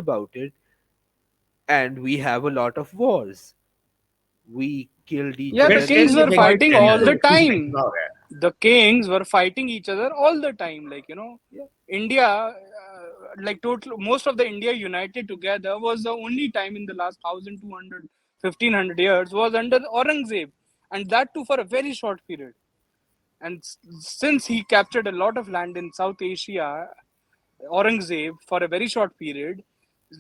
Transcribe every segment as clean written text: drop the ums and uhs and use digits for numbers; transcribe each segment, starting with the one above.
about it, and we have a lot of wars. We killed each Yeah, We're the other still kings were living innocently. fighting in all it the if you think time. about it. The kings were fighting each other all the time. Like, India, like total, most of the India united together was the only time in the last 1200, 1500 years was under Aurangzeb. And that too for a very short period. And since he captured a lot of land in South Asia, Aurangzeb, for a very short period,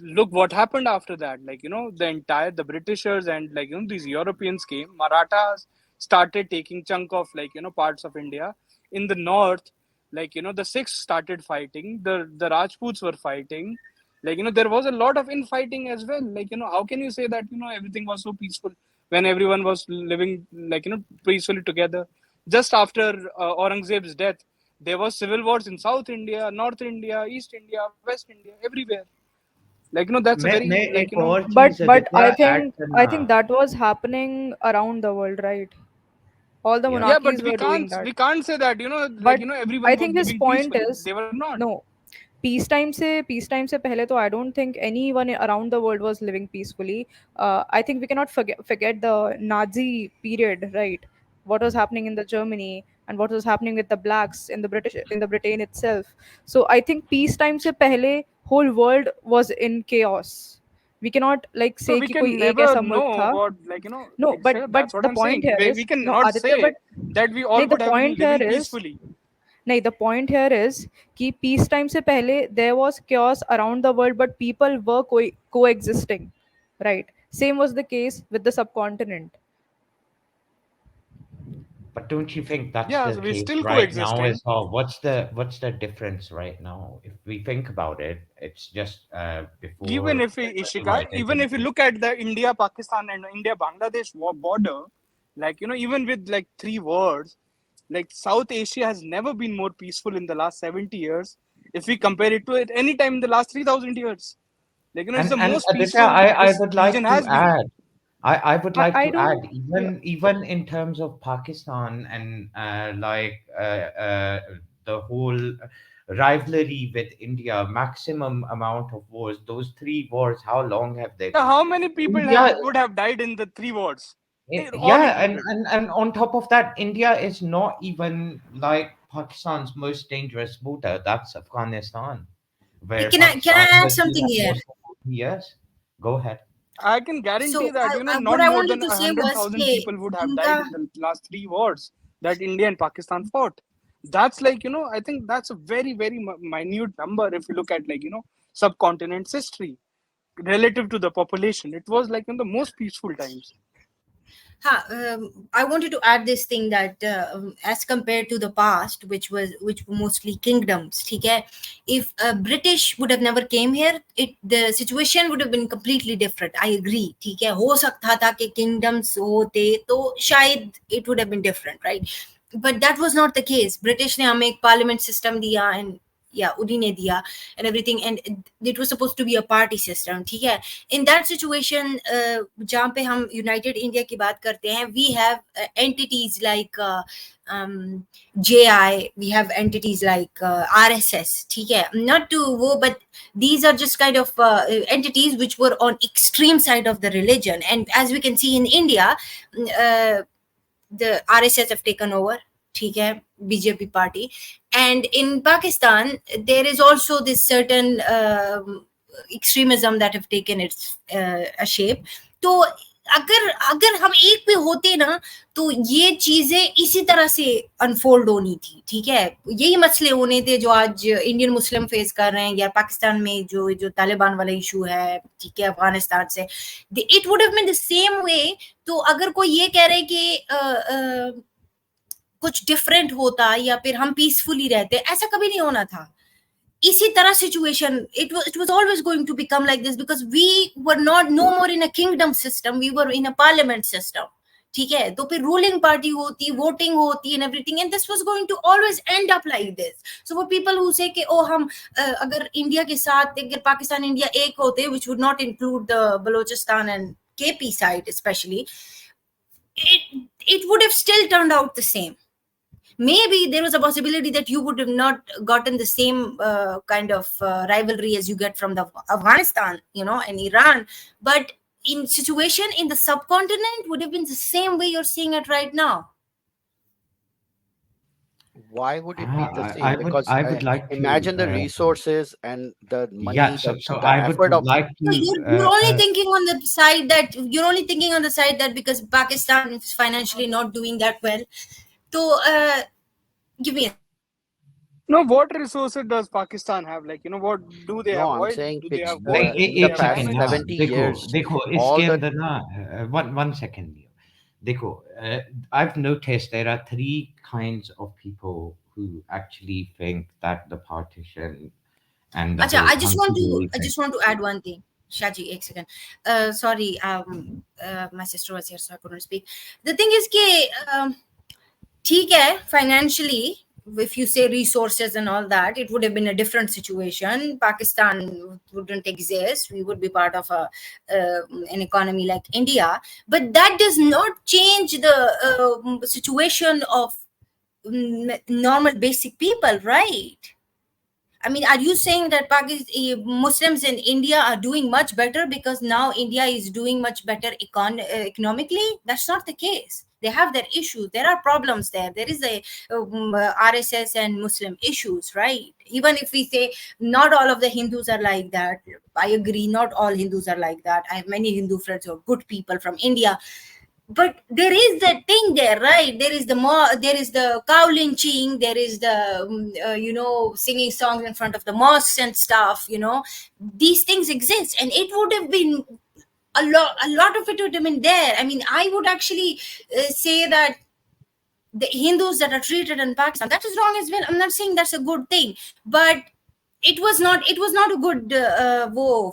look what happened after that. Like, the Britishers and, like, these Europeans came. Marathas started taking chunk of, like, parts of India. In the north, like, the Sikhs started fighting. The Rajputs were fighting. Like, there was a lot of infighting as well. Like, how can you say that, everything was so peaceful when everyone was living, like, peacefully together? Just after Aurangzeb's death, there was civil wars in South India, North India, East India, West India, everywhere. Like, that's a very, मैं like, एक और but चीज but Aditya I add think I करना. think that was happening around the world, right? All the Yeah. yeah, but monarchies were doing that. we can't say that, like, But I everyone was think his living point peacefully. is They were not. no. Peace time se pehle to I don't think anyone around the world was living peacefully. I think we cannot forget the Nazi period, right? What was happening in the Germany and what was happening with the blacks in the Britain itself. So I think peacetime se pehle whole world was in chaos. We cannot like So say we कि कोई can एक never ऐसा मुल्क know था. what, like, No, but that's what the I'm point saying. here We is can no not Aditya, say but that we all नहीं, the could have been point here living is peacefully. नहीं, the point here is कि peace time से पहले there was chaos around the world, but people were coexisting, right? Same was the case with the subcontinent. But don't you think that's Yeah, the so we're case still right now coexisting. as well? What's the difference right now? If we think about it, it's just Even before if we, it was Ishika, divided even if you into. look at the India Pakistan and India Bangladesh border, like, even with like three wars, like South Asia has never been more peaceful in the last 70 years if we compare it to it any time in the last 3000 years. Like, it's the And most Aditya, peaceful I this would region like to has been. add. I would like I to add, don't. Yeah. even in terms of Pakistan and the whole rivalry with India, maximum amount of wars, those three wars, how long have they Yeah, been? how many people India, would have died in the three wars? All yeah, included. and on top of that, India is not even like Pakistan's most dangerous border. That's Afghanistan, where Can I Pakistan add has been something at here? war for 40 years. Go ahead. I can guarantee So that, what not I more wanted than to say was, 100,000 hey, people would have in died the in the last three wars that India and Pakistan fought. That's like, I think that's a very, very minute number if you look at, like, subcontinent's history relative to the population. It was like in the most peaceful times. I wanted to add this thing that as compared to the past, which were mostly kingdoms, ठीक है? If British would have never came here, the situation would have been completely different. I agree, ठीक है? हो सकता था कि kingdoms होते तो शायद it would have been different, right? But that was not the case. British ने हमें एक parliament system दिया and yeah, उन्हीं ने दिया and everything, and it was supposed to be a party system, ठीक है? In that situation, जहाँ पे हम United India की बात करते हैं, we have entities like JI, we have entities like RSS, ठीक है? Not to वो, but these are just kind of entities which were on extreme side of the religion, and as we can see in India, the RSS have taken over, ठीक है, BJP party, and in Pakistan there is also this certain extremism that have taken its a shape. तो अगर हम एक पे होते ना तो ये चीजें इसी तरह से अनफोल्ड होनी थी, ठीक है? यही मसले होने थे जो आज इंडियन मुस्लिम फेस कर रहे हैं, या पाकिस्तान में जो तालिबान वाला इशू है, ठीक है, अफगानिस्तान से, it would have been the same way. तो अगर कोई ये कह रहे कि कुछ डिफरेंट होता या फिर हम पीसफुली रहते, ऐसा कभी नहीं होना था. इसी तरह situation it was always going to become like this because we were not no more in a kingdom system, we were in a parliament system, ठीक है? तो फिर रूलिंग पार्टी होती, वोटिंग होती and everything, and this was going to always end up like this. So for people who say कि ओ हम अगर India के साथ अगर पाकिस्तान इंडिया एक होते, which would not include the Balochistan and KP side especially, it would have still turned out the same. maybe there was a possibility that you would have not gotten the same kind of rivalry as you get from the Afghanistan, and Iran. But in situation in the subcontinent would have been the same way you're seeing it right now. Why would it be the I same? would Because I would like to imagine the resources and the yeah, money, so the I would effort of like So to you're only thinking on the side that because Pakistan is financially not doing that well. So give me a second. No, what resources does Pakistan have? Like, what do they no, have? I'm Oil? saying Do they have नहीं, water? Do in they the एक have second past ना, diamonds? 70 देखो years, देखो all इसके the अंदर ना, one second देखो, I've noticed there are three kinds of people who actually think that the partition and the Acha, whole constitutional I thing. just want to add one thing. Shaji, एक second. Sorry, my sister was here, so I couldn't speak. The thing is कि ठीक है, financially, if you say resources and all that, it would have been a different situation. Pakistan wouldn't exist. We would be part of an economy like India. But that does not change the situation of normal basic people, right? I mean, are you saying that Muslims in India are doing much better because now India is doing much better economically? That's not the case. They have their issues. There are problems there. There is a RSS and Muslim issues, right? Even if we say not all of the Hindus are like that, I agree. Not all Hindus are like that. I have many Hindu friends who are good people from India, but there is that thing there, right? There is there is the cow lynching, there is the singing songs in front of the mosques and stuff. These things exist, and it would have been a lot of it would have been there. I mean, I would actually say that the Hindus that are treated in Pakistan, that is wrong as well. I'm not saying that's a good thing, but it was not a good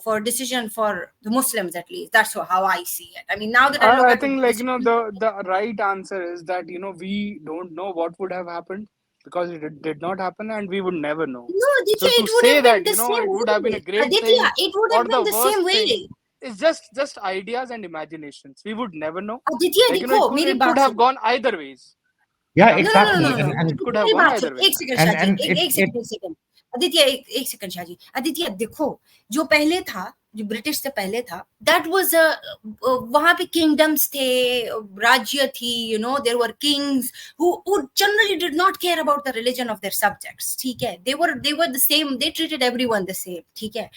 for decision for the Muslims, at least. That's how I see it. I mean, now that I look I at think, the like, situation, the right answer is that, we don't know what would have happened because it did not happen and we would never know. no, So Aditya, to it would say have been that, the same it would have been a way. great Aditya, thing it would or have the been the worst same thing way. is just ideas and imaginations. We would never know. Aditya Like, देखो, मेरी it could बात have सुनो. gone either ways. Yeah, Without No, no, no, knowing, no, exactly, no, no. it could Aditya have मेरी gone बात सुन. either way. एक second and Shahaji, and एक it second, एक second. Aditya, एक सेकंड शाहजी. आदित्य देखो, जो पहले था, जो ब्रिटिश से पहले था, that was a वहां पे kingdoms थे, राज्य थी, there were kings who generally did not care about the religion of their subjects. ठीक है? They were the same. They treated everyone the same. ठीक है?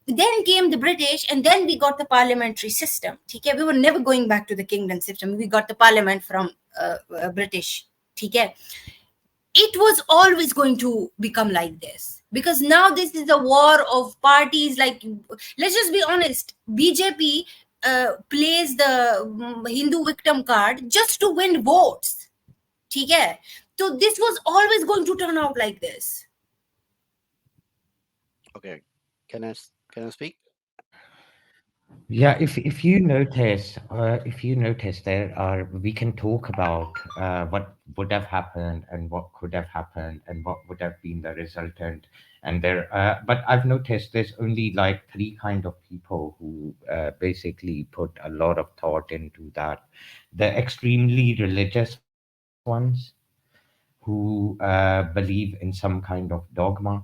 Then came the British, and then we got the parliamentary system. ठीक है? We were never going back to the kingdom system. We got the parliament from British. ठीक है? It was always going to become like this, because now this is a war of parties. Like, let's just be honest, BJP plays the Hindu victim card just to win votes. ठीक है? So this was always going to turn out like this. okay. Can I speak? Yeah, if you notice, there are we can talk about what would have happened and what could have happened and what would have been the resultant, and there. But I've noticed there's only like three kind of people who basically put a lot of thought into that. The extremely religious ones who believe in some kind of dogma.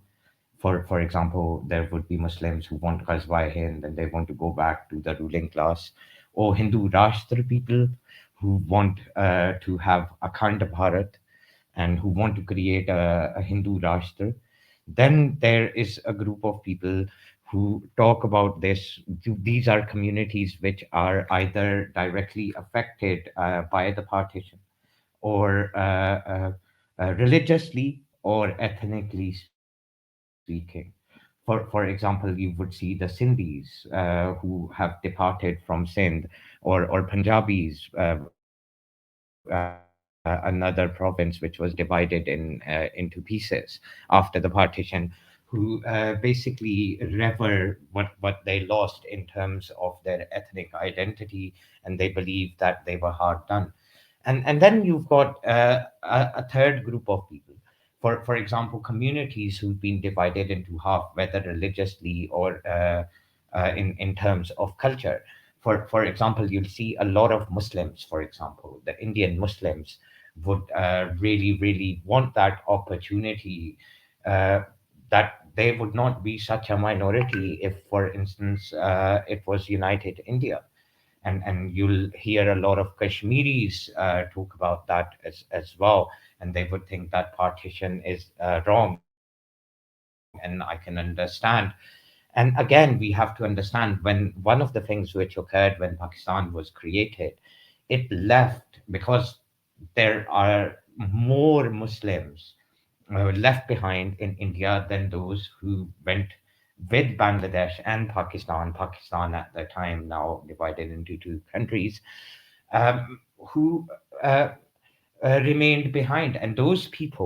For example, there would be Muslims who want Ghazwa Hind and they want to go back to the ruling class, or Hindu Rashtra people who want to have Akhand Bharat and who want to create a Hindu Rashtra. Then there is a group of people who talk about this. These are communities which are either directly affected by the partition or religiously or ethnically speaking. For example, you would see the Sindhis who have departed from Sindh, or Punjabis, another province which was divided into pieces after the partition, who basically revere what they lost in terms of their ethnic identity, and they believe that they were hard done. And then you've got a third group of people. For example, communities who've been divided into half, whether religiously or in terms of culture. For example, you'll see a lot of Muslims, for example, the Indian Muslims would really, really want that opportunity, uh, that they would not be such a minority if, for instance, it was United India. And you'll hear a lot of Kashmiris talk about that as well, and they would think that partition is wrong, and I can understand. And again, we have to understand, when one of the things which occurred when Pakistan was created, it left because there are more Muslims left behind in India than those who went with Bangladesh and Pakistan. Pakistan at the time, now divided into two countries, um, who uh, remained behind. And those people